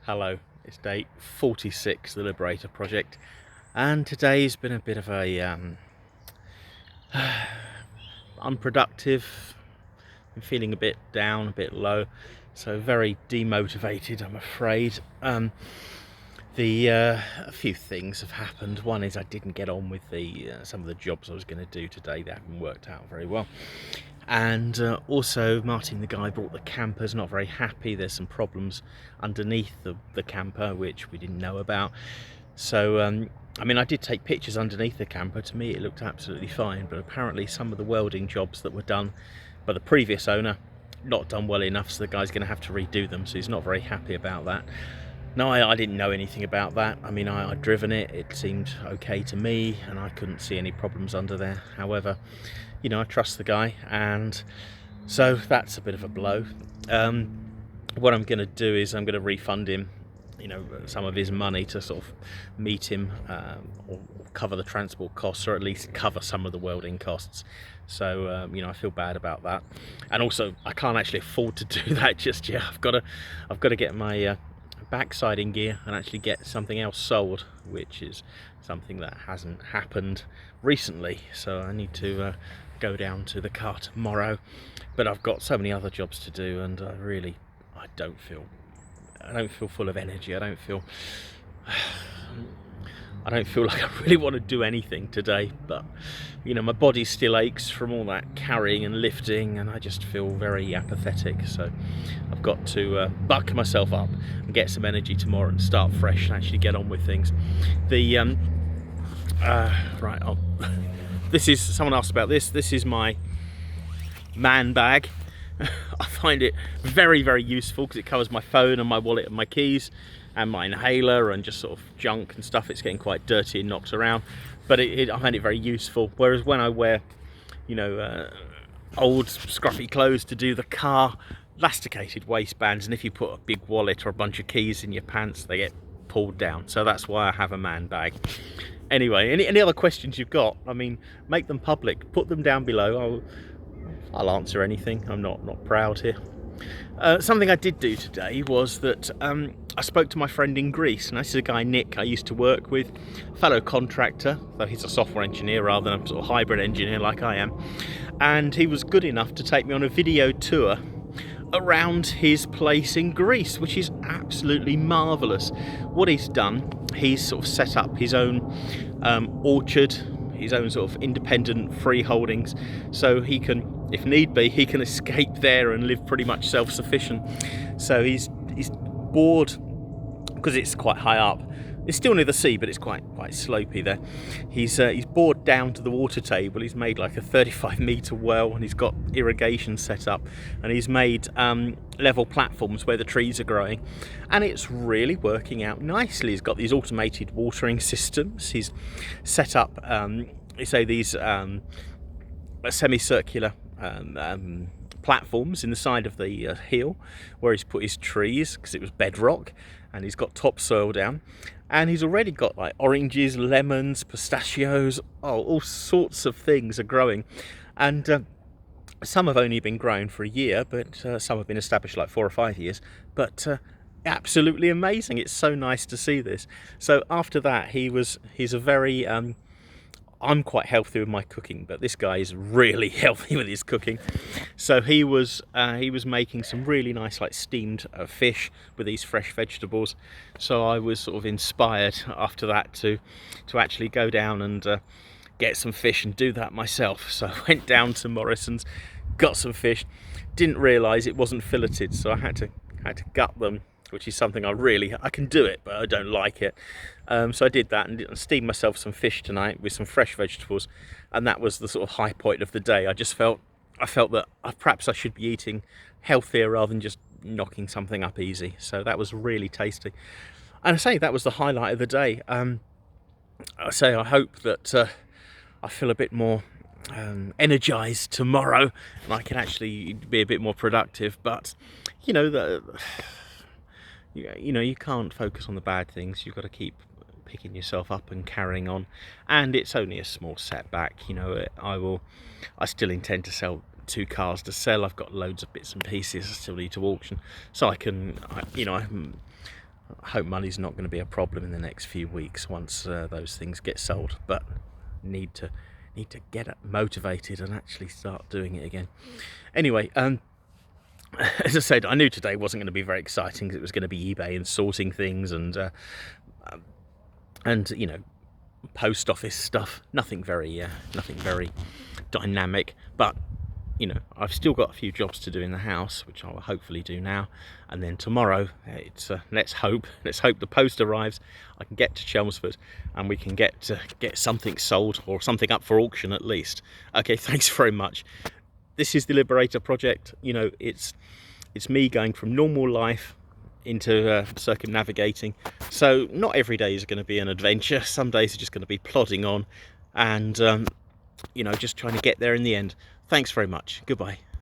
Hello, it's day 46 of the Liberator Project, and today's been a bit of a unproductive. I'm feeling a bit down, a bit low, so very demotivated, I'm afraid. A few things have happened. One is I didn't get on with some of the jobs I was going to do today. They haven't worked out very well. And also Martin, the guy, brought the camper's not very happy. There's some problems underneath the camper which we didn't know about. So I mean, I did take pictures underneath the camper. To me it looked absolutely fine, but apparently some of the welding jobs that were done by the previous owner not done well enough, so the guy's going to have to redo them, so he's not very happy about that. No, I didn't know anything about that. I mean, I'd driven it, it seemed okay to me, and I couldn't see any problems under there. However, you know, I trust the guy, and so that's a bit of a blow. What I'm going to do is I'm going to refund him, you know, some of his money to sort of meet him or cover the transport costs, or at least cover some of the welding costs. So you know, I feel bad about that, and also I can't actually afford to do that just yet. I've got to get my backside in gear and actually get something else sold, which is something that hasn't happened recently. So I need to go down to the car tomorrow, but I've got so many other jobs to do, and I don't feel full of energy. I don't feel like I really want to do anything today, but you know, my body still aches from all that carrying and lifting, and I just feel very apathetic. So I've got to buck myself up and get some energy tomorrow and start fresh and actually get on with things. This is, someone asked about this. This is my man bag. I find it very, very useful because it covers my phone and my wallet and my keys and my inhaler and just sort of junk and stuff. It's getting quite dirty and knocked around, but I find it very useful. Whereas when I wear, you know, old scruffy clothes to do the car, elasticated waistbands, and if you put a big wallet or a bunch of keys in your pants, they get pulled down. So that's why I have a man bag. Anyway, any other questions you've got, I mean, make them public, put them down below. I'll answer anything. I'm not proud here. Something I did do today was that I spoke to my friend in Greece, and this is a guy, Nick, I used to work with, fellow contractor, though he's a software engineer rather than a sort of hybrid engineer like I am. And he was good enough to take me on a video tour around his place in Greece, which is absolutely marvellous. What he's done, he's sort of set up his own orchard, his own sort of independent freeholdings, so he can, if need be, he can escape there and live pretty much self-sufficient. So he's bored because it's quite high up. It's still near the sea, but it's quite slopey there. He's bored down to the water table. He's made like a 35-metre well, and he's got irrigation set up, and he's made level platforms where the trees are growing, and it's really working out nicely. He's got these automated watering systems. He's set up these semicircular platforms in the side of the hill where he's put his trees, because it was bedrock, and he's got topsoil down, and he's already got like oranges, lemons, pistachios, all sorts of things are growing, and some have only been grown for a year, but some have been established like 4 or 5 years, but absolutely amazing. It's so nice to see this. So after that, he's a very I'm quite healthy with my cooking, but this guy is really healthy with his cooking. So he was making some really nice like steamed fish with these fresh vegetables. So I was sort of inspired after that to actually go down and get some fish and do that myself. So I went down to Morrison's, got some fish, didn't realise it wasn't filleted, so I had to gut them, which is something I can do it, but I don't like it. So I did that and steamed myself some fish tonight with some fresh vegetables, and that was the sort of high point of the day. I felt that perhaps I should be eating healthier rather than just knocking something up easy. So that was really tasty, and I say that was the highlight of the day. I hope that I feel a bit more energized tomorrow, and I can actually be a bit more productive. But you know, you can't focus on the bad things. You've got to keep picking yourself up and carrying on, and it's only a small setback. You know, I still intend to sell 2 cars to sell. I've got loads of bits and pieces I still need to auction, so I hope money's not going to be a problem in the next few weeks once those things get sold, but need to get motivated and actually start doing it again. Anyway, as I said, I knew today wasn't going to be very exciting because it was going to be eBay and sorting things and you know, post office stuff. Nothing very dynamic, but you know, I've still got a few jobs to do in the house, which I'll hopefully do now. And then tomorrow, it's let's hope the post arrives. I can get to Chelmsford and we can get something sold or something up for auction at least. Okay, thanks very much. This is the Liberator Project. You know, it's me going from normal life into circumnavigating. So not every day is going to be an adventure. Some days are just going to be plodding on and you know, just trying to get there in the end. Thanks very much. Goodbye.